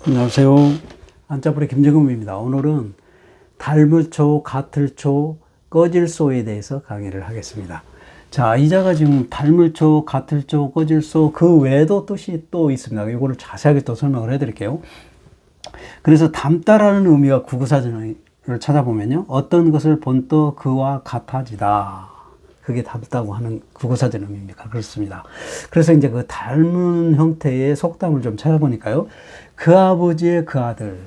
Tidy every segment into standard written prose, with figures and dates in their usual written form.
안녕하세요. 한자풀이 김정금입니다. 오늘은 닮을초, 같을초, 꺼질소에 대해서 강의를 하겠습니다. 자, 이자가 지금 닮을초, 같을초, 꺼질소 그 외에도 뜻이 또 있습니다. 이거를 자세하게 또 설명을 해드릴게요. 그래서 닮다라는 의미와 국어사전을 찾아보면요, 어떤 것을 본떠 그와 같아지다. 그게 닮다고 하는 국어사전 의미입니다. 그렇습니다. 그래서 이제 그 닮은 형태의 속담을 좀 찾아보니까요, 그 아버지의 그 아들.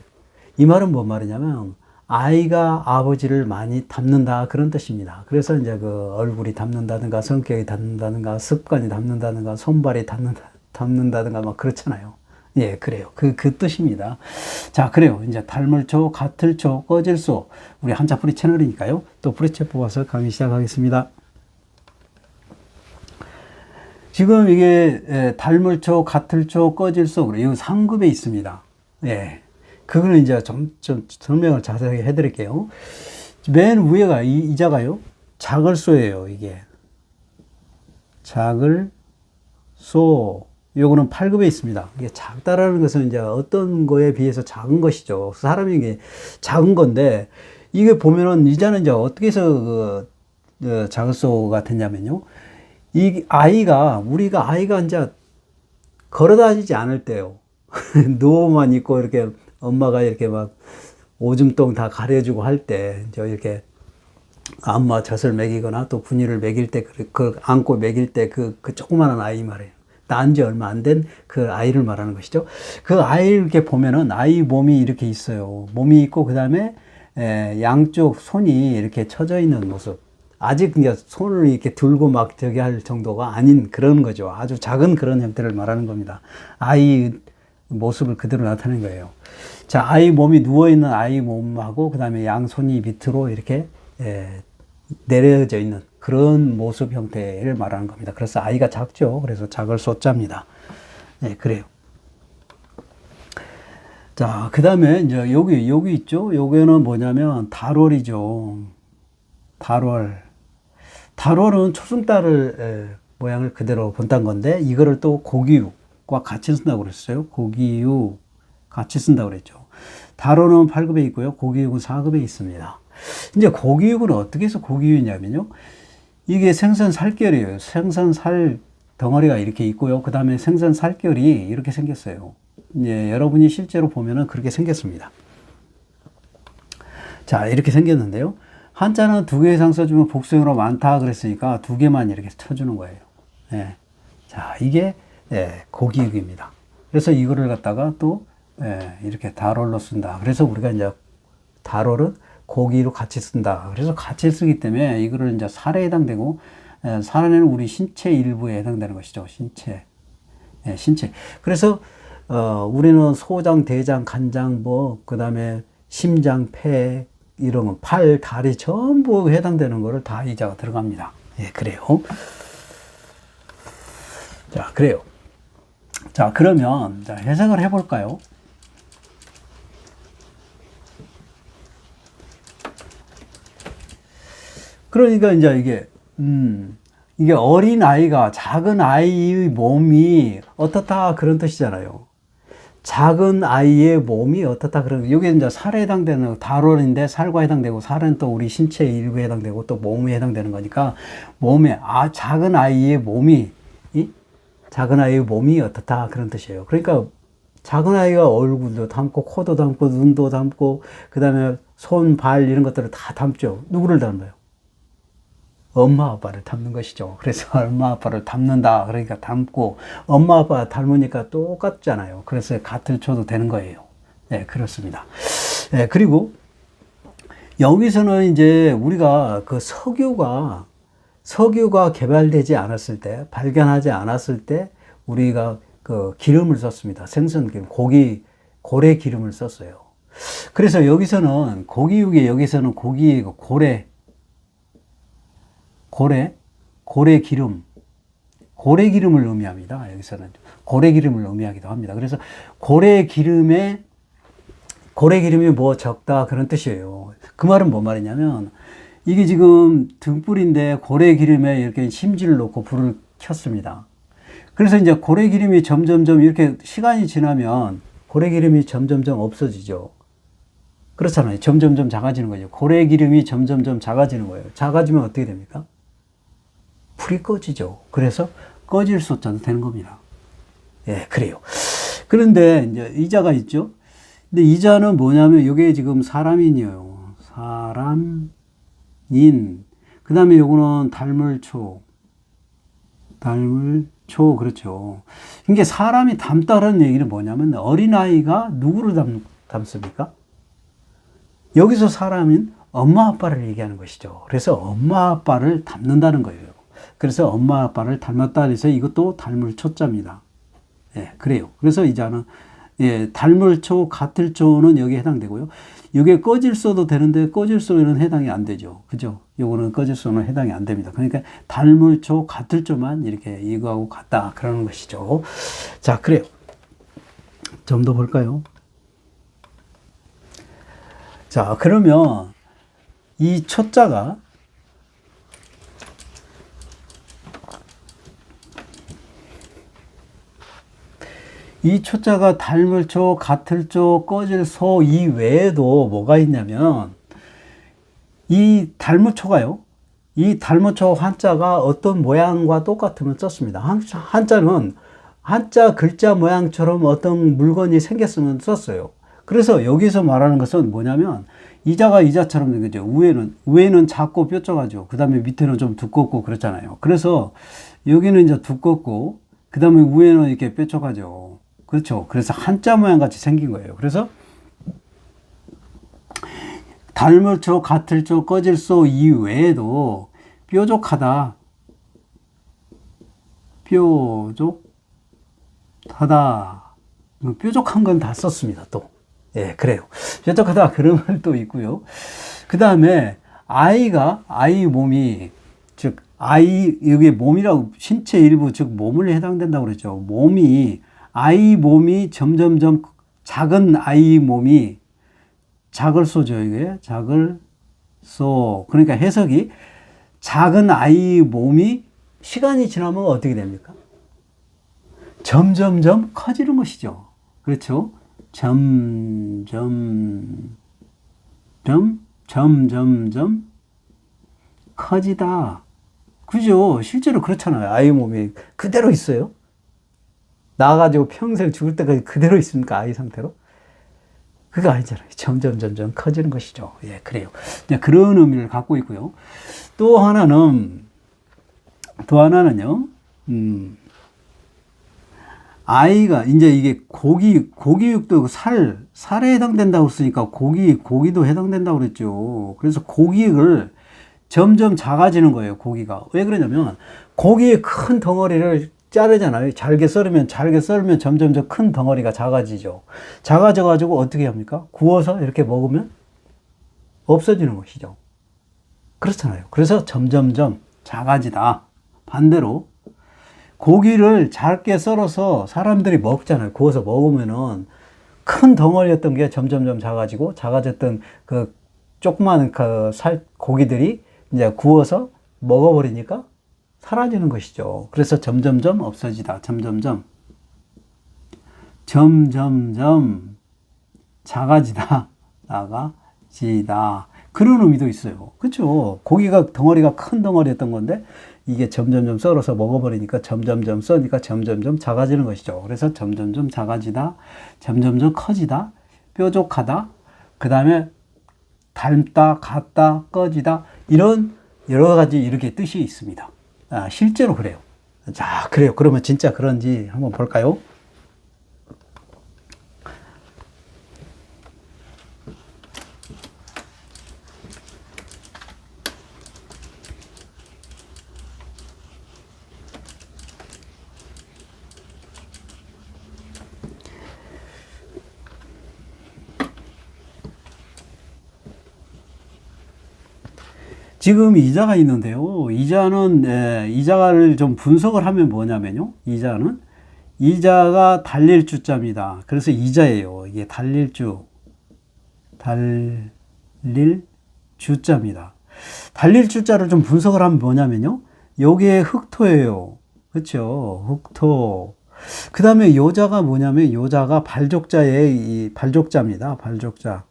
이 말은 뭔 말이냐면, 아이가 아버지를 많이 닮는다. 그런 뜻입니다. 그래서 이제 그 얼굴이 닮는다든가, 성격이 닮는다든가, 습관이 닮는다든가, 손발이 닮는다든가, 막 그렇잖아요. 예, 그래요. 그 뜻입니다. 자, 그래요. 이제 닮을초, 같을초, 꺼질소. 우리 한자풀이 채널이니까요. 또 풀이책 뽑아서 강의 시작하겠습니다. 지금 이게 닮을초, 같을초, 꺼질소 그래요. 이 상급에 있습니다. 예, 그거는 이제 좀 설명을 자세하게 해드릴게요. 맨 위에가 이자가요, 작을소예요. 이게 작을소. 요거는 8급에 있습니다. 이게 작다라는 것은 이제 어떤 거에 비해서 작은 것이죠. 사람이 이게 작은 건데, 이게 보면은 이자는 이제 어떻게 해서 작을소가 됐냐면요, 이 아이가 이제 걸어 다니지 않을 때요. 누워만 있고 이렇게 엄마가 이렇게 막 오줌똥 다 가려주고 할 때, 이렇게 안마 젖을 먹이거나 또 분유를 먹일 때, 그 안고 먹일 때 그 조그마한 아이 말이에요. 낳은 지 얼마 안 된 그 아이를 말하는 것이죠. 그 아이를 이렇게 보면은 아이 몸이 이렇게 있어요. 몸이 있고, 그 다음에 양쪽 손이 이렇게 처져 있는 모습. 아직 이제 손을 이렇게 들고 막 저기 할 정도가 아닌 그런 거죠. 아주 작은 그런 형태를 말하는 겁니다. 아이 모습을 그대로 나타낸 거예요. 자, 아이 몸이 누워있는 아이 몸하고, 그 다음에 양손이 밑으로 이렇게 내려져 있는 그런 모습 형태를 말하는 겁니다. 그래서 아이가 작죠. 그래서 작을 소자입니다. 네, 그래요. 자, 그 다음에 이제 여기 있죠. 여기는 뭐냐면 달월이죠. 달월은 초승달을 모양을 그대로 본딴 건데, 이거를 또 고기육과 같이 쓴다고 그랬어요. 고기육 같이 쓴다고 그랬죠. 달월은 8급에 있고요. 고기육은 4급에 있습니다. 이제 고기육은 어떻게 해서 고기육이냐면요, 이게 생선 살결이에요. 생선 살 덩어리가 이렇게 있고요. 그 다음에 생선 살결이 이렇게 생겼어요. 예, 여러분이 실제로 보면은 그렇게 생겼습니다. 자, 이렇게 생겼는데요. 한자는 2개 이상 써주면 복수형으로 많다 그랬으니까 2개만 이렇게 쳐주는 거예요. 예. 자, 이게 고기육입니다. 그래서 이거를 갖다가 또 이렇게 달월로 쓴다. 그래서 우리가 이제 달월은 고기로 같이 쓴다. 그래서 같이 쓰기 때문에 이거를 이제 살에 해당되고, 살에는 우리 신체 일부에 해당되는 것이죠. 신체. 신체. 그래서 우리는 소장, 대장, 간장, 그 다음에 심장, 폐, 이런 거, 팔, 다리 전부 해당되는 거를 다 이자가 들어갑니다. 예, 그래요. 자, 그래요. 자, 그러면 자, 해석을 해볼까요? 그러니까 이제 이게 어린 아이가, 작은 아이의 몸이 어떻다 그런 뜻이잖아요. 작은 아이의 몸이 어떻다 그런, 여기 이제 살에 해당되는 달월인데 살과 해당되고, 살은 또 우리 신체 일부에 해당되고 또 몸에 해당되는 거니까, 작은 아이의 몸이 어떻다 그런 뜻이에요. 그러니까 작은 아이가 얼굴도 담고 코도 담고 눈도 담고, 그 다음에 손, 발 이런 것들을 다 담죠. 누구를 닮아요? 엄마 아빠를 닮는 것이죠. 그래서 엄마 아빠를 닮는다. 그러니까 닮고, 엄마 아빠 닮으니까 똑같잖아요. 그래서 같을 쳐도 되는 거예요. 네, 그렇습니다. 네, 그리고 여기서는 이제 우리가 그 석유가 개발되지 않았을 때, 발견하지 않았을 때 우리가 그 기름을 썼습니다. 생선 기름, 고래 기름을 썼어요. 그래서 여기서는 고기육에, 여기서는 고기의 고래 기름을 의미합니다. 여기서는 고래 기름을 의미하기도 합니다. 그래서 고래 기름이 뭐 적다 그런 뜻이에요. 그 말은 뭔 말이냐면, 이게 지금 등불인데 고래 기름에 이렇게 심지를 놓고 불을 켰습니다. 그래서 이제 고래 기름이 점점점 이렇게 시간이 지나면 고래기름이 점점점 없어지죠. 그렇잖아요. 점점점 작아지는 거죠. 고래기름이 점점점 작아지는 거예요. 작아지면 어떻게 됩니까? 불이 꺼지죠. 그래서 꺼질 소자도 되는 겁니다. 예, 그래요. 그런데 이제 이자가 있죠. 근데 이자는 뭐냐면 이게 지금 사람인이에요. 사람인. 그 다음에 요거는 닮을초. 닮을초, 그렇죠. 이게 사람이 닮다라는 얘기는 뭐냐면 어린아이가 누구를 닮습니까? 여기서 사람인 엄마 아빠를 얘기하는 것이죠. 그래서 엄마 아빠를 닮는다는 거예요. 그래서 엄마 아빠를 닮았다 해서 이것도 닮을 초자입니다. 예, 그래요. 그래서 이자는 예, 닮을 초, 같을 초는 여기에 해당되고요. 이게 꺼질소도 되는데 꺼질소에는 해당이 안 되죠. 그죠? 요거는 꺼질소는 해당이 안 됩니다. 그러니까 닮을 초, 같을 초만 이렇게 이거하고 같다 그러는 것이죠. 자, 그래요. 좀 더 볼까요? 자, 그러면 이 초자가 이 초자가 닮을 초, 같을 초, 꺼질 소 이외에도 뭐가 있냐면 이 닮을초가요. 이 닮을초 한자가 어떤 모양과 똑같으면 썼습니다. 한자는 한자 글자 모양처럼 어떤 물건이 생겼으면 썼어요. 그래서 여기서 말하는 것은 뭐냐면 이자가 이자처럼 생겼죠. 위에는 작고 뾰족하죠. 그 다음에 밑에는 좀 두껍고 그렇잖아요. 그래서 여기는 이제 두껍고 그 다음에 위에는 이렇게 뾰족하죠. 그렇죠. 그래서 한자 모양 같이 생긴 거예요. 그래서 닮을 초, 같을 초, 꺼질 소 이외에도 뾰족하다, 뾰족한 건 다 썼습니다. 또 예, 그래요. 뾰족하다 그러면 또 있고요. 그 다음에 아이 몸이 즉 여기 몸이라고 신체 일부 즉 몸을 해당된다고 그랬죠. 아이 몸이 점점점 작은 아이 몸이 작을 소죠. 이게 작을 소. 그러니까 해석이 작은 아이 몸이 시간이 지나면 어떻게 됩니까? 점점점 커지는 것이죠. 그렇죠? 점점점 커지다. 그죠? 실제로 그렇잖아요. 아이 몸이 그대로 있어요. 나가지고 평생 죽을 때까지 그대로 있습니까? 아이 상태로? 그거 아니잖아요. 점점 커지는 것이죠. 예, 그래요. 그런 의미를 갖고 있고요. 또 하나는요, 아이가, 이제 이게 고기육도 살에 해당된다고 쓰니까 고기도 해당된다고 그랬죠. 그래서 고기를 점점 작아지는 거예요, 고기가. 왜 그러냐면, 고기의 큰 덩어리를 자르잖아요. 잘게 썰으면 점점 큰 덩어리가 작아지죠. 작아져가지고 어떻게 합니까? 구워서 이렇게 먹으면 없어지는 것이죠. 그렇잖아요. 그래서 점점점 작아지다. 반대로 고기를 잘게 썰어서 사람들이 먹잖아요. 구워서 먹으면은 큰 덩어리였던 게 점점점 작아졌던 그 조그마한 그 고기들이 이제 구워서 먹어버리니까 사라지는 것이죠. 그래서 점점점 없어지다. 점점점 작아지다. 그런 의미도 있어요. 그렇죠? 고기가 덩어리가 큰 덩어리였던 건데 이게 점점점 썰어서 먹어버리니까 점점점 써니까 점점점 작아지는 것이죠. 그래서 점점점 작아지다, 점점점 커지다, 뾰족하다, 그 다음에 닮다, 같다, 꺼지다 이런 여러 가지 이렇게 뜻이 있습니다. 실제로 그래요. 자, 그래요. 그러면 진짜 그런지 한번 볼까요? 지금 이자가 있는데요. 이자를 좀 분석을 하면 뭐냐면요. 이자가 달릴 주자입니다. 그래서 이자예요. 이게 달릴 주자입니다. 달릴 주자를 좀 분석을 하면 뭐냐면요. 여기에 흑토예요. 그렇죠? 흑토. 그 다음에 요자가 뭐냐면 요자가 발족자의 이 발족자입니다. 발족자.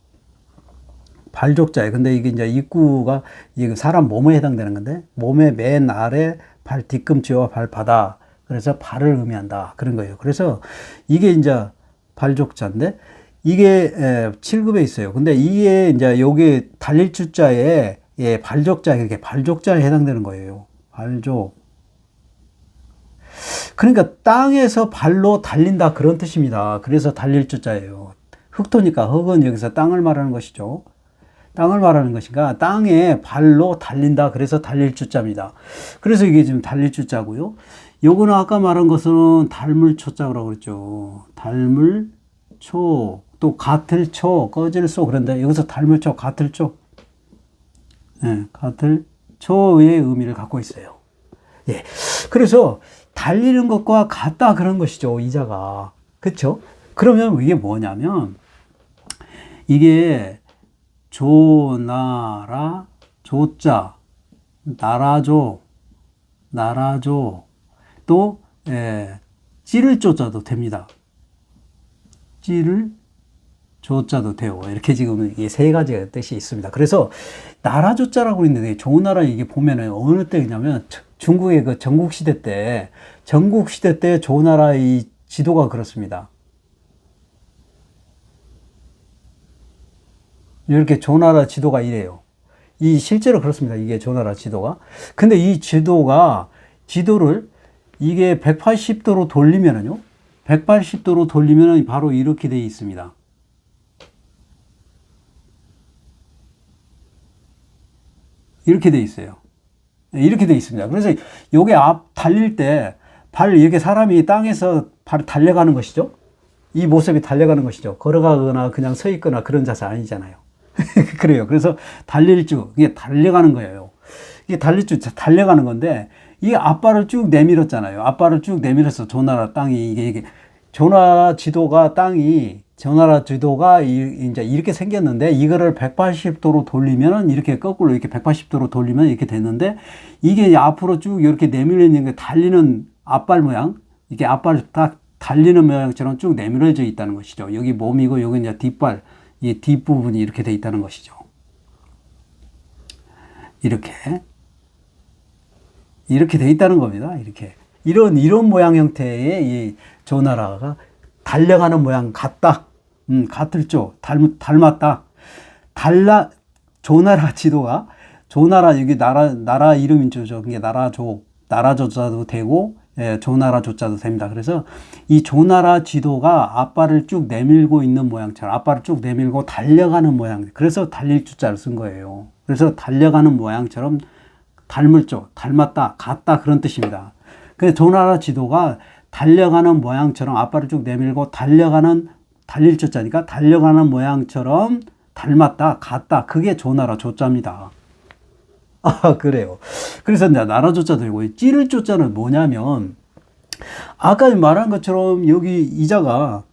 발족자예요. 근데 이게 이제 입구가 이게 사람 몸에 해당되는 건데 몸의 맨 아래 발 뒤꿈치와 발바닥. 그래서 발을 의미한다. 그런 거예요. 그래서 이게 이제 발족자인데 이게 7급에 있어요. 근데 이게 이제 여기 달릴 주자에 예, 발족자 이렇게 발족자에 해당되는 거예요. 발족. 그러니까 땅에서 발로 달린다 그런 뜻입니다. 그래서 달릴 주자예요. 흙토니까 흙은 여기서 땅을 말하는 것이죠. 땅을 말하는 것인가 땅에 발로 달린다 그래서 달릴 주자입니다. 그래서 이게 지금 달릴 주자고요. 요거는 아까 말한 것은 닮을 초자라고 그랬죠. 닮을 초, 또 같을 초, 꺼질 소 그런데 여기서 닮을 초, 같을 초, 예, 같을 초의 의미를 갖고 있어요. 예, 그래서 달리는 것과 같다 그런 것이죠. 이자가 그렇죠? 그러면 이게 뭐냐면 이게 조나라 조자 나라조 나라조 또 찌를 조자도 됩니다. 찌를 조자도 되고 이렇게 지금 이 세 가지의 뜻이 있습니다. 그래서 나라 조자라고 있는데 좋은 나라 이게 보면은 어느 때냐면 중국의 그 전국시대 때 좋은 나라 이 지도가 그렇습니다. 이렇게 조나라 지도가 이래요. 이 실제로 그렇습니다. 이게 조나라 지도가. 근데 이 지도를 이게 180도로 돌리면은요. 180도로 돌리면은 바로 이렇게 되어 있습니다. 이렇게 되어 있어요. 이렇게 되어 있습니다. 그래서 요게 달릴 때 이렇게 사람이 땅에서 발 달려가는 것이죠. 이 모습이 달려가는 것이죠. 걸어가거나 그냥 서 있거나 그런 자세 아니잖아요. 그래요. 그래서 이게 달려가는 거예요. 이게 달려가는 건데, 이 앞발을 쭉 내밀었잖아요. 앞발을 쭉 내밀어서 조나라 땅이, 이게, 조나라 지도가 이제 이렇게 생겼는데, 이거를 180도로 돌리면, 이렇게 거꾸로 이렇게 180도로 돌리면 이렇게 됐는데, 이게 앞으로 쭉 이렇게 내밀어 있는 게 달리는 앞발 모양, 이게 앞발 딱 달리는 모양처럼 쭉 내밀어져 있다는 것이죠. 여기 몸이고, 여기 이제 뒷발, 이 뒷부분이 이렇게 돼 있다는 것이죠. 이렇게 돼 있다는 겁니다. 이런 모양 형태의 이 조나라가 달려가는 모양 같다. 같을죠. 닮았다. 조나라 여기 나라 이름이죠. 그게 나라조자도 되고 조나라 조자도 됩니다. 그래서 이 조나라 지도가 앞발을 쭉 내밀고 있는 모양처럼 앞발을 쭉 내밀고 달려가는 모양. 그래서 달릴 주자를 쓴 거예요. 그래서 달려가는 모양처럼 닮았다, 같다 그런 뜻입니다. 그래서 조나라 지도가 달려가는 모양처럼 앞발을 쭉 내밀고 달릴 주자니까 달려가는 모양처럼 닮았다, 같다. 그게 조나라 조자입니다. 아, 그래요. 그래서 이제 나라 조자도 되고, 찌를 조자는 뭐냐면, 아까 말한 것처럼 여기 이자가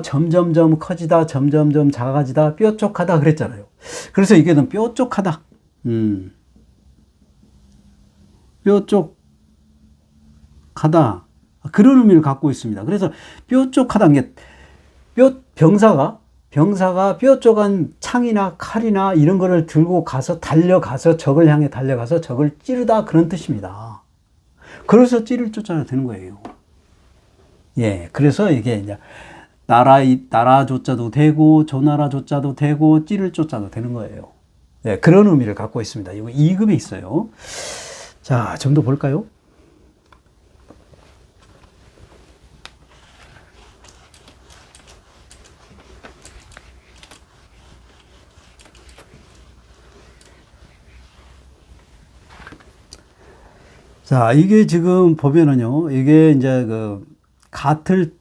점점점 커지다, 점점점 작아지다, 뾰족하다 그랬잖아요. 그래서 이게는 뾰족하다. 뾰족하다. 그런 의미를 갖고 있습니다. 그래서 뾰족하다는 게, 병사가 뾰족한 창이나 칼이나 이런 거를 들고 달려가서 적을 향해 달려가서 적을 찌르다 그런 뜻입니다. 그래서 찌를 조자가 되는 거예요. 예, 그래서 이게 이제 나라 조자도 되고 조나라 조자도 되고 찌를 조자도 되는 거예요. 예, 그런 의미를 갖고 있습니다. 이거 2급에 있어요. 자, 좀 더 볼까요? 자, 이게 지금 보면은요, 이게 이제 닮을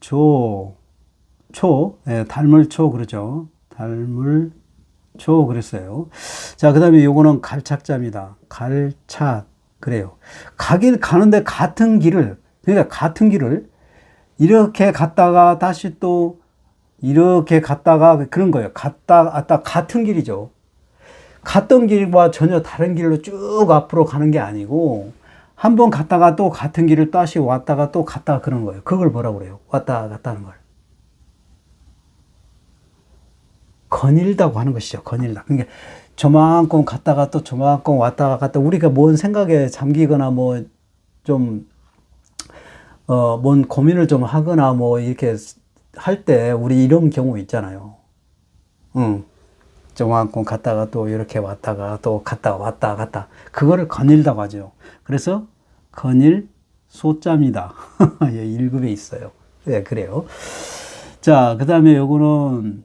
초, 그러죠. 닮을 초, 그랬어요. 자, 그 다음에 요거는 갈착자입니다. 갈착, 그래요. 가는데 그러니까 같은 길을, 이렇게 갔다가 다시 또, 이렇게 갔다가 그런 거예요. 같은 길이죠. 갔던 길과 전혀 다른 길로 쭉 앞으로 가는 게 아니고 한 번 갔다가 또 같은 길을 다시 왔다가 또 갔다가 그러는 거예요. 그걸 뭐라고 그래요? 왔다 갔다 하는 걸. 거닐다고 하는 것이죠. 거닐다. 그러니까 저만큼 갔다가 또 저만큼 왔다가 갔다 우리가 뭔 생각에 잠기거나 뭐 좀, 뭔 고민을 좀 하거나 뭐 이렇게 할 때 우리 이런 경우 있잖아요. 응. 저만큼 갔다가 또 이렇게 왔다가 또 갔다 왔다 갔다. 그거를 거닐다고 하죠. 그래서 거닐 소자입니다. 예, 1급에 있어요. 예, 그래요. 자, 그 다음에 요거는,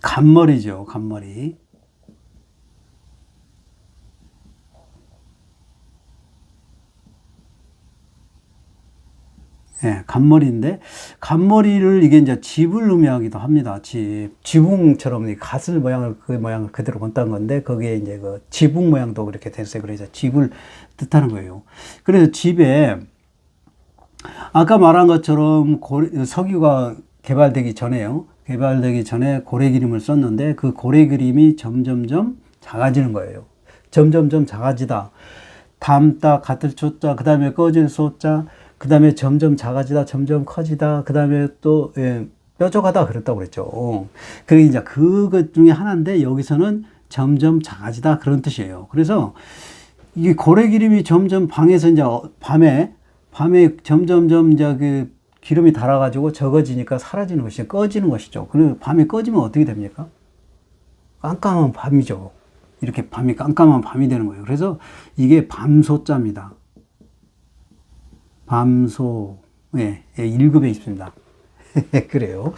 간머리죠, 간머리. 예, 간머리인데, 간머리를 이게 이제 집을 의미하기도 합니다. 지붕처럼 이 가슬 모양을, 그 모양을 그대로 본다는 건데, 거기에 이제 그 지붕 모양도 그렇게 됐어요. 그래서 집을 뜻하는 거예요. 그래서 집에, 아까 말한 것처럼 석유가 개발되기 전에요. 개발되기 전에 고래 기름을 썼는데, 그 고래 그림이 점점점 작아지는 거예요. 점점점 작아지다. 담다, 같을 초자, 그 다음에 꺼질 소자, 그 다음에 점점 작아지다, 점점 커지다, 그 다음에 또, 뾰족하다 그랬다고 그랬죠. 그게 이제 그것 중에 하나인데, 여기서는 점점 작아지다 그런 뜻이에요. 그래서, 이게 고래 기름이 점점 방에서 이제 밤에 점점점 이제 그 기름이 달아가지고 적어지니까 사라지는 것이죠. 꺼지는 것이죠. 그리고 밤에 꺼지면 어떻게 됩니까? 깜깜한 밤이죠. 이렇게 밤이 깜깜한 밤이 되는 거예요. 그래서 이게 밤소자입니다. 밤소, 예, 1급에 있습니다. 그래요.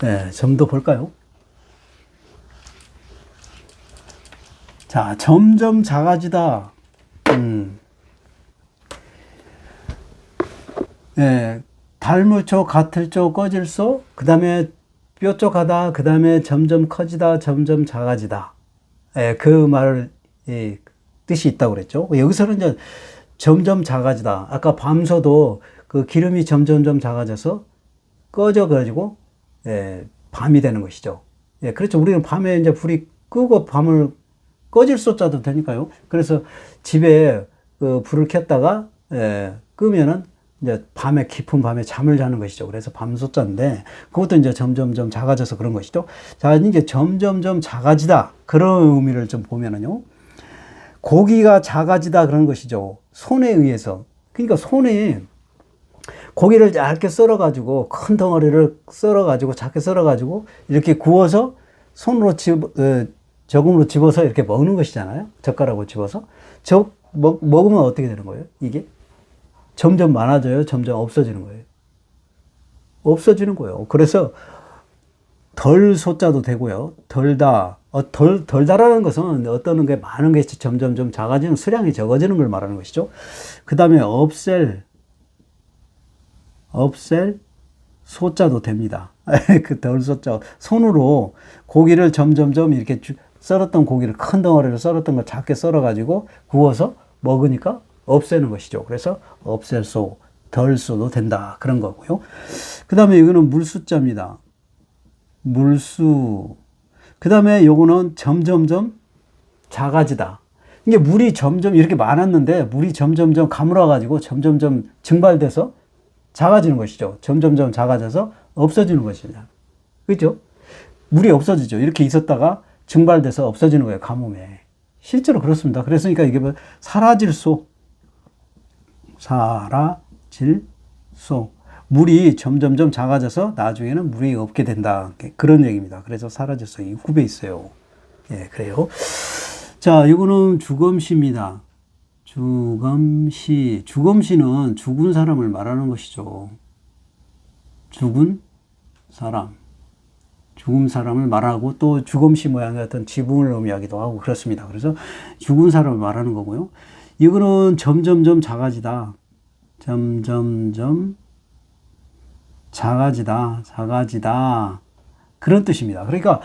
네, 좀 더 볼까요? 자, 점점 작아지다. 예, 닮을초, 같을초, 꺼질소, 그 다음에 뾰족하다, 그 다음에 점점 커지다, 점점 작아지다. 예, 그 말, 예, 뜻이 있다고 그랬죠. 여기서는 이제 점점 작아지다. 아까 밤소도 그 기름이 점점점 작아져서 꺼져가지고, 예, 밤이 되는 것이죠. 예, 그렇죠. 우리는 밤에 이제 불이 끄고 밤을 꺼질 소자도 되니까요. 그래서 집에 그 불을 켰다가, 예, 끄면은 이제 밤에 깊은 밤에 잠을 자는 것이죠. 그래서 밤소자인데 그것도 이제 점점점 작아져서 그런 것이죠. 자, 이제 점점점 작아지다 그런 의미를 좀 보면은요. 고기가 작아지다 그런 것이죠. 손에 의해서. 그러니까 손에 고기를 얇게 썰어가지고 큰 덩어리를 썰어가지고 작게 썰어가지고 이렇게 구워서 손으로 저금으로 집어서 이렇게 먹는 것이잖아요. 젓가락으로 집어서. 먹으면 어떻게 되는 거예요? 이게? 점점 많아져요? 점점 없어지는 거예요? 없어지는 거예요. 그래서 덜 소자도 되고요. 덜다. 덜다라는 것은 어떤 게 많은 게 점점점 작아지는 수량이 적어지는 걸 말하는 것이죠. 그 다음에 없앨 소자도 됩니다. 그 덜 소자. 손으로 고기를 점점점 이렇게 썰었던 고기를 큰 덩어리로 썰었던 걸 작게 썰어가지고 구워서 먹으니까 없애는 것이죠. 그래서 없앨소, 덜소도 된다. 그런 거고요. 그 다음에 이거는 물수자입니다. 물수. 그 다음에 요거는 점점점 작아지다. 이게 물이 점점 이렇게 많았는데 물이 점점점 가물어가지고 점점점 증발돼서 작아지는 것이죠. 점점점 작아져서 없어지는 것이죠. 그죠? 물이 없어지죠. 이렇게 있었다가 증발돼서 없어지는 거예요. 가뭄에. 실제로 그렇습니다. 그랬으니까 이게 뭐 사라질소. 사라질소. 물이 점점점 작아져서 나중에는 물이 없게 된다. 그런 얘기입니다. 그래서 사라질소. 이 굽에 있어요. 예, 그래요. 자, 이거는 주검시입니다. 주검시. 주검시는 죽은 사람을 말하는 것이죠. 죽은 사람. 죽은 사람을 말하고 또 주검시 모양의 어떤 지붕을 의미하기도 하고 그렇습니다. 그래서 죽은 사람을 말하는 거고요. 이거는 점점점 작아지다. 점점점 작아지다. 그런 뜻입니다. 그러니까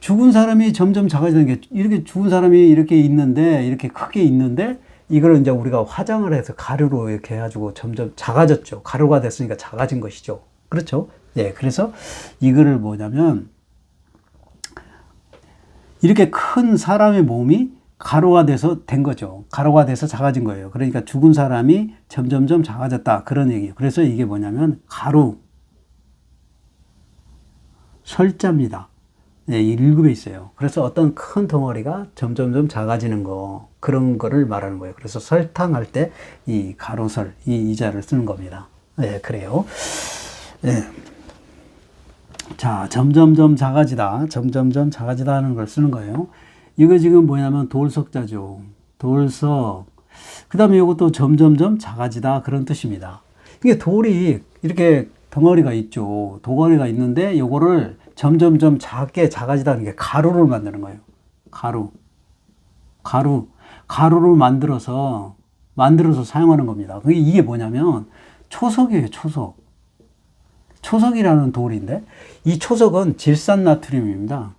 죽은 사람이 점점 작아지는 게 이렇게 죽은 사람이 이렇게 있는데 이렇게 크게 있는데 이걸 이제 우리가 화장을 해서 가루로 이렇게 해가지고 점점 작아졌죠. 가루가 됐으니까 작아진 것이죠. 그렇죠? 예, 그래서 이거를 뭐냐면 이렇게 큰 사람의 몸이 가루가 돼서 된 거죠. 가루가 돼서 작아진 거예요. 그러니까 죽은 사람이 점점점 작아졌다. 그런 얘기예요. 그래서 이게 뭐냐면 가루, 설자입니다. 네, 1급에 있어요. 그래서 어떤 큰 덩어리가 점점점 작아지는 거, 그런 거를 말하는 거예요. 그래서 설탕 할 때 이 가로설, 이 이자를 쓰는 겁니다. 네, 그래요. 네. 자, 점점점 작아지다, 점점점 작아지다 하는 걸 쓰는 거예요. 이거 지금 뭐냐면 돌석자죠. 돌석. 그 다음에 이것도 점점점 작아지다, 그런 뜻입니다. 이게 돌이 이렇게 덩어리가 있죠. 덩어리가 있는데 요거를 점점점 작게 작아지다는 게 가루를 만드는 거예요. 가루를 만들어서 사용하는 겁니다. 이게 뭐냐면 초석이에요, 초석. 초석이라는 돌인데 이 초석은 질산나트륨입니다.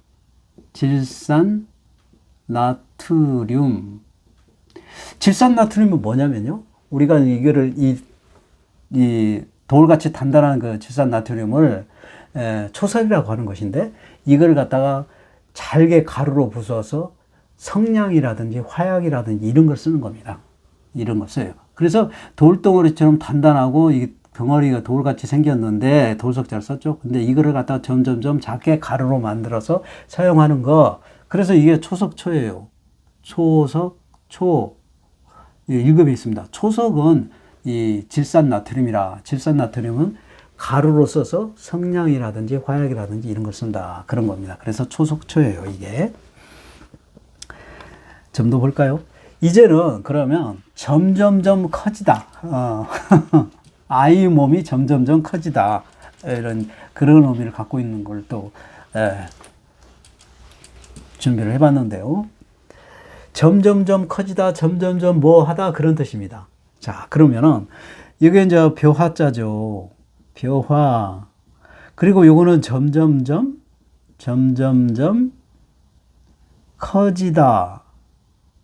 질산나트륨은 뭐냐면요. 우리가 이거를 이 돌같이 단단한 그 질산나트륨을 초석이라고 하는 것인데 이걸 갖다가 잘게 가루로 부숴서 성냥이라든지 화약이라든지 이런 걸 쓰는 겁니다. 이런 걸 써요. 그래서 돌덩어리처럼 단단하고 이 덩어리가 돌같이 생겼는데 돌석자를 썼죠. 근데 이거를 갖다가 점점점 작게 가루로 만들어서 사용하는 거. 그래서 이게 초석초예요. 초석초. 1급에 있습니다. 초석은 이 질산나트륨이라. 질산나트륨은 가루로 써서 성냥이라든지 화약이라든지 이런 걸 쓴다. 그런 겁니다. 그래서 초석초예요, 이게. 좀 더 볼까요? 이제는 그러면 점점점 커지다. 아이 몸이 점점점 커지다. 이런 그런 의미를 갖고 있는 걸 또 준비를 해봤는데요. 점점점 커지다, 점점점 뭐 하다 그런 뜻입니다. 자, 그러면은 이게 이제 벼화자죠. 벼화. 그리고 요거는 점점점 커지다.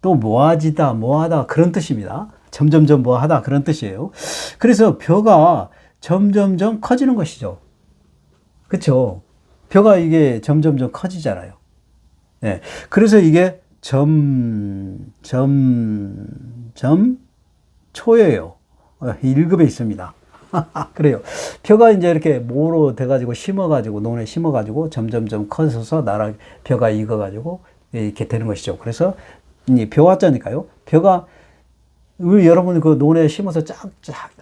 또 뭐하다 그런 뜻입니다. 점점점 뭐하다 그런 뜻이에요. 그래서 벼가 점점점 커지는 것이죠. 그렇죠? 벼가 이게 점점점 커지잖아요. 네. 그래서 이게 초예요. 1급에 있습니다. 그래요. 벼가 이제 이렇게 모로 돼가지고 심어가지고 논에 심어가지고 점점점 커져서 벼가 익어가지고 이렇게 되는 것이죠. 그래서 이 벼화자니까요. 벼가 여러분 그 논에 심어서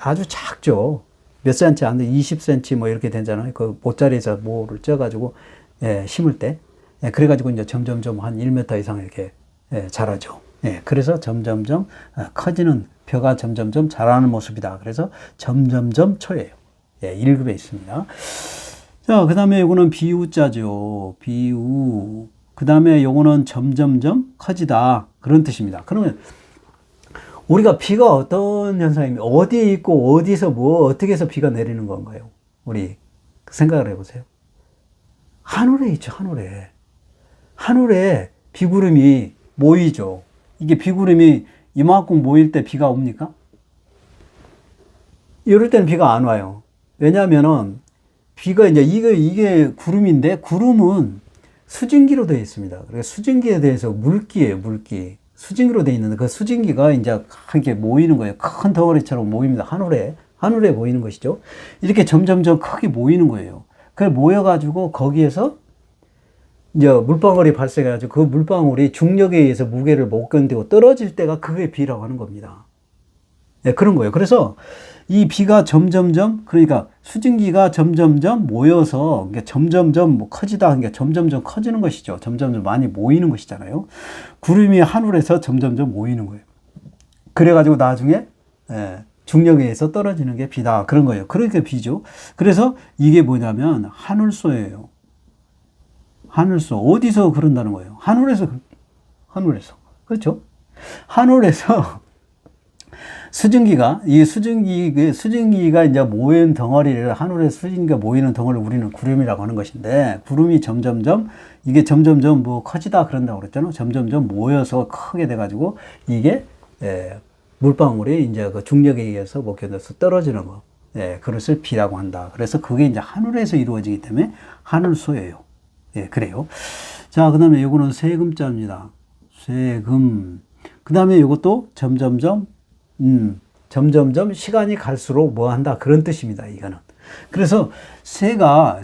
아주 작죠. 몇 cm 안 돼, 20cm 뭐 이렇게 되잖아요. 그 모짜리에서 모를 쪄가지고 심을 때, 그래가지고 이제 점점점 한 1m 이상 이렇게 자라죠. 그래서 점점점 커지는 벼가 점점점 자라는 모습이다. 그래서 점점점 초예요. 1급에 있습니다. 자, 그 다음에 이거는 비우자죠. 비우. 그 다음에 요거는 점점점 커지다. 그런 뜻입니다. 그러면 우리가 비가 어떤 현상입니까? 어디에 있고 어디서 어떻게 해서 비가 내리는 건가요? 우리 생각을 해보세요. 하늘에 있죠, 하늘에. 하늘에 비구름이 모이죠. 이게 비구름이 이만큼 모일 때 비가 옵니까? 이럴 때는 비가 안 와요. 왜냐하면은 비가 이제 이게 구름인데 구름은 수증기로 되어 있습니다. 그러니까 수증기에 대해서 물기예요, 물기. 수증기로 되어 있는데 그 수증기가 이제 이렇게 모이는 거예요. 큰 덩어리처럼 모입니다. 하늘에 모이는 것이죠. 이렇게 점점점 크게 모이는 거예요. 그래 모여가지고 거기에서 이제 물방울이 발생해가지고 그 물방울이 중력에 의해서 무게를 못 견디고 떨어질 때가 그게 비라고 하는 겁니다. 그런 거예요. 그래서 이 비가 점점점, 그러니까 수증기가 점점점 모여서 점점점 커지다, 그러니까 점점점 커지는 것이죠. 점점점 많이 모이는 것이잖아요. 구름이 하늘에서 점점점 모이는 거예요. 그래가지고 나중에 중력에 의해서 떨어지는 게 비다. 그런 거예요. 그러니까 비죠. 그래서 이게 뭐냐면 하늘소예요. 하늘소. 어디서 그런다는 거예요? 하늘에서. 그렇죠? 하늘에서 수증기가 이제 모인 덩어리를, 하늘에 수증기가 모이는 덩어리를 우리는 구름이라고 하는 것인데, 구름이 점점점 뭐 커지다 그런다고 그랬잖아요. 점점점 모여서 크게 돼가지고, 이게, 물방울이 이제 그 중력에 의해서 못 견뎌서 떨어지는 거. 그것을 비라고 한다. 그래서 그게 이제 하늘에서 이루어지기 때문에 하늘소예요. 예, 그래요. 자, 그 다음에 요거는 세금자입니다. 세금. 그 다음에 요것도 점점점 시간이 갈수록 뭐 한다. 그런 뜻입니다. 이거는. 그래서 새가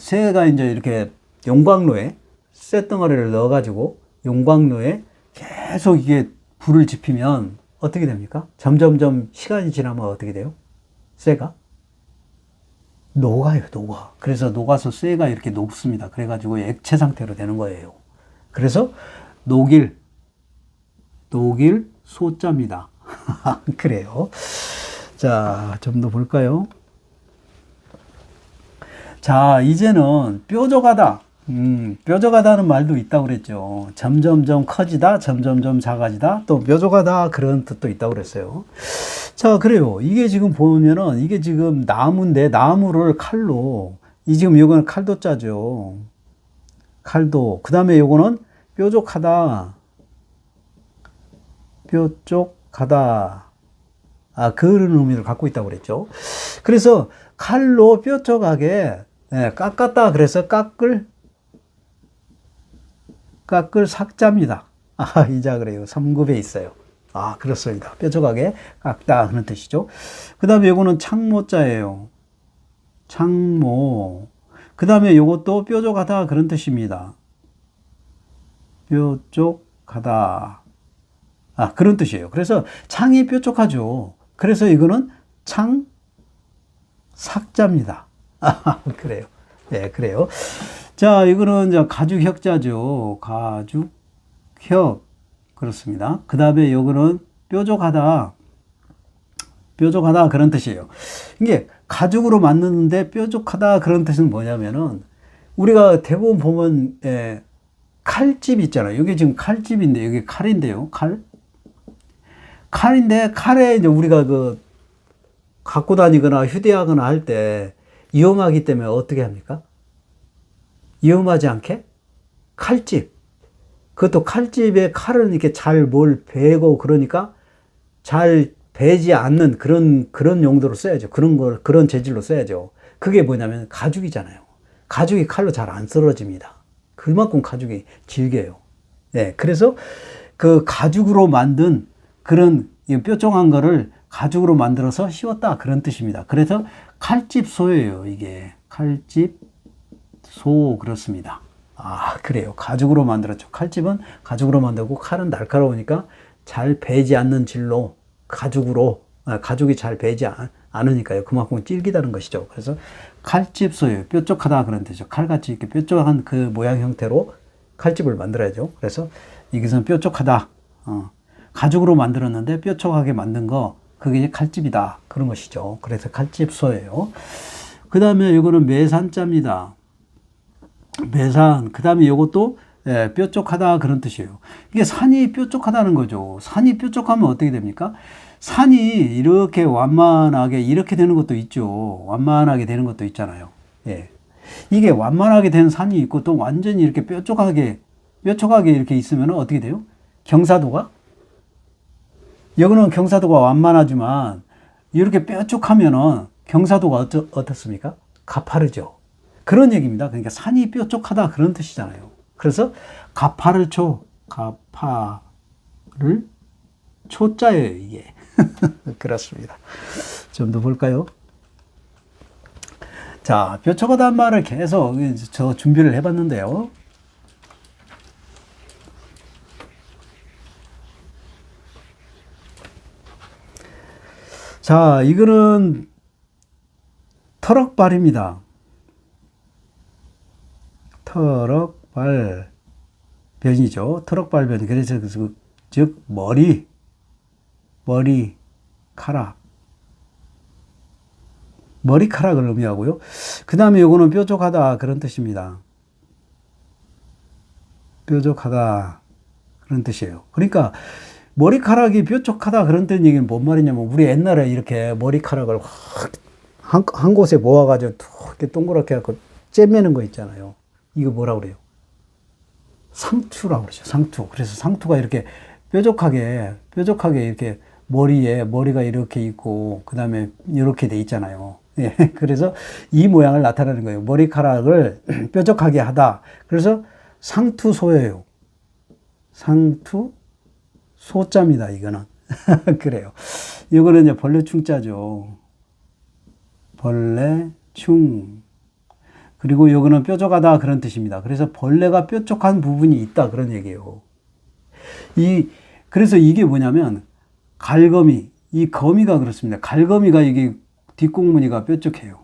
이제 이렇게 용광로에 쇳덩어리를 넣어가지고 용광로에 계속 이게 불을 지피면 어떻게 됩니까? 점점점 시간이 지나면 어떻게 돼요? 쇠가? 녹아요, 녹아. 그래서 녹아서 쇠가 이렇게 녹습니다. 그래가지고 액체 상태로 되는 거예요. 그래서 녹일 소자입니다. 그래요. 자, 좀 더 볼까요? 자, 이제는 뾰족하다. 뾰족하다는 말도 있다고 그랬죠. 점점점 커지다, 점점점 작아지다, 또 뾰족하다, 그런 뜻도 있다고 그랬어요. 자, 그래요. 이게 지금 보면은, 이게 지금 나무인데, 나무를 칼로, 지금 요거는 칼도 짜죠. 칼도. 그 다음에 요거는 뾰족하다. 그런 의미를 갖고 있다고 그랬죠. 그래서 칼로 뾰족하게 깎았다. 그래서 깎을 삭자입니다. 이자 그래요. 3급에 있어요. 그렇습니다. 뾰족하게 깎다 하는 뜻이죠. 그 다음에 요거는 창모자예요. 창모. 그 다음에 요것도 뾰족하다 그런 뜻입니다. 뾰족하다. 그런 뜻이에요. 그래서 창이 뾰족하죠. 그래서 이거는 창 삭자입니다. 그래요. 네, 그래요. 자, 이거는 이제 가죽혁자죠. 가죽혁. 그렇습니다. 그 다음에 요거는 뾰족하다 그런 뜻이에요. 이게 가죽으로 만드는데 뾰족하다 그런 뜻은 뭐냐면은 우리가 대부분 보면 칼집 있잖아요. 이게 지금 칼집인데 여기 칼인데요. 칼인데 칼에 이제 우리가 갖고 다니거나 휴대하거나 할 때 위험하기 때문에 어떻게 합니까? 위험하지 않게 칼집. 그것도 칼집에 칼은 이렇게 잘 뭘 베고 그러니까 잘 베지 않는 그런 용도로 써야죠. 그런 재질로 써야죠. 그게 뭐냐면 가죽이잖아요. 가죽이 칼로 잘 안 썰어집니다. 그만큼 가죽이 질겨요. 네, 그래서 그 가죽으로 만든 그런 뾰족한 거를 가죽으로 만들어서 씌웠다 그런 뜻입니다. 그래서 칼집소예요. 이게 칼집소 그렇습니다. 그래요. 가죽으로 만들었죠. 칼집은 가죽으로 만들고 칼은 날카로우니까 잘 베지 않는 질로 가죽이 잘 베지 않으니까요. 그만큼 질기다는 것이죠. 그래서 칼집소예요. 뾰족하다 그런 뜻이죠. 칼같이 이렇게 뾰족한 그 모양 형태로 칼집을 만들어야죠. 그래서 이것은 뾰족하다. 가죽으로 만들었는데 뾰족하게 만든 거 그게 칼집이다 그런 것이죠. 그래서 칼집소예요. 그 다음에 이거는 매산자입니다. 매산. 그 다음에 이것도 뾰족하다 그런 뜻이에요. 이게 산이 뾰족하다는 거죠. 산이 뾰족하면 어떻게 됩니까? 산이 이렇게 완만하게 이렇게 되는 것도 있죠. 완만하게 되는 것도 있잖아요. 예. 이게 완만하게 된 산이 있고 또 완전히 이렇게 뾰족하게 이렇게 있으면 어떻게 돼요? 경사도가? 여기는 경사도가 완만하지만 이렇게 뾰족하면은 경사도가 어떻습니까? 가파르죠. 그런 얘기입니다. 그러니까 산이 뾰족하다 그런 뜻이잖아요. 그래서 가파를 초자예요, 이게. 그렇습니다. 좀 더 볼까요? 자, 뾰족하다는 말을 계속 저 준비를 해봤는데요. 자, 이거는 터럭발입니다. 터럭발변이죠. 터럭발변. 그래서 즉 머리카락을 의미하고요. 그 다음에 요거는 뾰족하다 그런 뜻입니다. 뾰족하다 그런 뜻이에요. 그러니까 머리카락이 뾰족하다 그런 뜻 얘기는 뭔 말이냐면 우리 옛날에 이렇게 머리카락을 한 곳에 모아가지고 이렇게 동그랗게 해갖고 째매는 거 있잖아요. 이거 뭐라고 그래요? 상투라고 그러죠. 상투. 그래서 상투가 이렇게 뾰족하게 이렇게 머리가 이렇게 있고 그 다음에 이렇게 돼 있잖아요. 그래서 이 모양을 나타내는 거예요. 머리카락을 뾰족하게 하다. 그래서 상투소예요. 상투 소자입니다. 이거는. 그래요. 이거는 이제 벌레 충자죠. 벌레 충. 그리고 요거는 뾰족하다 그런 뜻입니다. 그래서 벌레가 뾰족한 부분이 있다 그런 얘기예요. 그래서 이게 뭐냐면 갈거미, 이 거미가 그렇습니다. 갈거미가 이게 뒷공무니가 뾰족해요.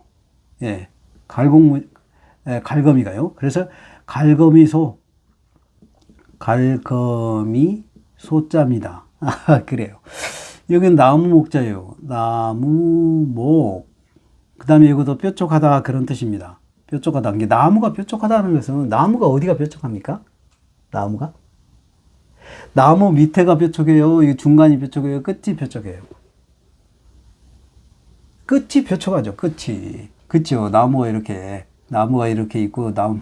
예. 갈거미가요. 그래서 갈거미소, 갈거미 소자입니다. 그래요. 여기는 나무 목자예요. 나무 목. 그 다음에 이것도 뾰족하다 그런 뜻입니다. 뾰족하다. 이게 나무가 뾰족하다는 것은 나무가 어디가 뾰족합니까? 나무가? 나무 밑에가 뾰족해요. 이 중간이 뾰족해요. 끝이 뾰족해요. 끝이 뾰족하죠. 끝이. 그죠? 나무가 이렇게 있고 나무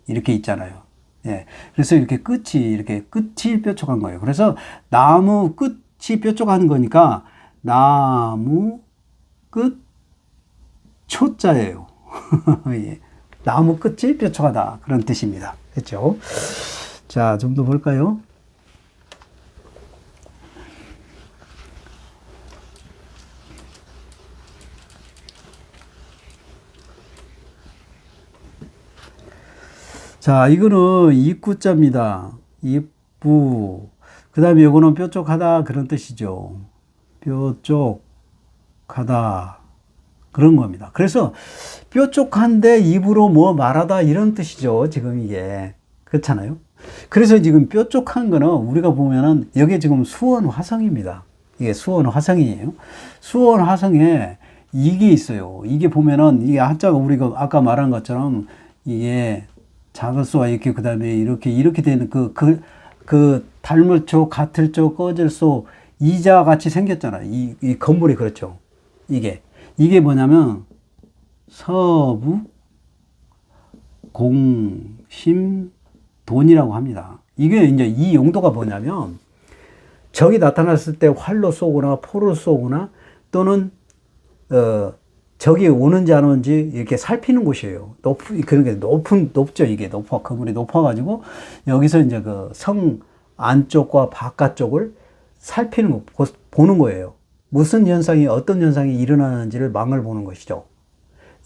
이렇게 있잖아요. 예. 그래서 이렇게 끝이 뾰족한 거예요. 그래서 나무 끝이 뾰족한 거니까 나무 끝 초자예요. 예. 나무 끝이 뾰족하다. 그런 뜻입니다. 그렇죠? 자, 좀 더 볼까요? 자, 이거는 입구자입니다. 입구. 그 다음에 이거는 뾰족하다 그런 뜻이죠. 뾰족하다 그런 겁니다. 그래서 뾰족한데 입으로 뭐 말하다 이런 뜻이죠. 지금 이게. 그렇잖아요. 그래서 지금 뾰족한 거는 우리가 보면은 여기 지금 수원 화성입니다. 이게 수원 화성이에요. 수원 화성에 이게 있어요. 이게 보면은 이게 한자가 우리가 아까 말한 것처럼 이게 작을 수가 이렇게 그 다음에 이렇게 되는 그 닮을 쪽, 같을 쪽, 꺼질 수 이자 같이 생겼잖아요. 이 건물이 그렇죠. 이게 뭐냐면 서부 공심 돈이라고 합니다. 이게 이제 이 용도가 뭐냐면 적이 나타났을 때 활로 쏘거나 포로 쏘거나 또는 적이 오는지 안 오는지 이렇게 살피는 곳이에요. 그런 게 높죠. 이게 건물이 높아가지고 여기서 이제 그 성 안쪽과 바깥쪽을 살피는 거, 보는 거예요. 무슨 현상이, 어떤 현상이 일어나는지를 망을 보는 것이죠.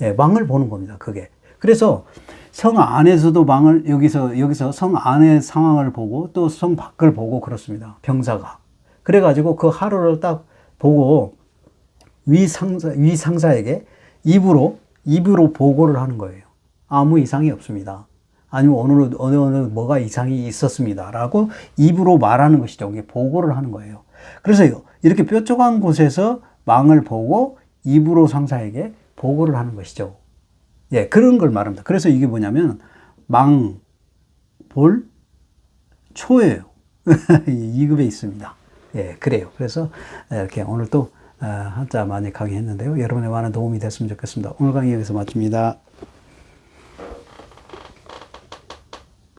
예, 망을 보는 겁니다. 그게. 그래서 성 안에서도 여기서 성 안의 상황을 보고 또 성 밖을 보고 그렇습니다. 병사가. 그래가지고 그 하루를 딱 보고 위 상사에게 입으로 보고를 하는 거예요. 아무 이상이 없습니다. 아니면 어느 뭐가 이상이 있었습니다. 라고 입으로 말하는 것이죠. 이게 보고를 하는 거예요. 그래서 이렇게 뾰족한 곳에서 망을 보고 입으로 상사에게 보고를 하는 것이죠. 예, 그런 걸 말합니다. 그래서 이게 뭐냐면 망, 볼, 초예요. 2급에 있습니다. 예, 그래요. 그래서 이렇게 오늘 또 한자 많이 강의했는데요. 여러분의 많은 도움이 됐으면 좋겠습니다. 오늘 강의 여기서 마칩니다.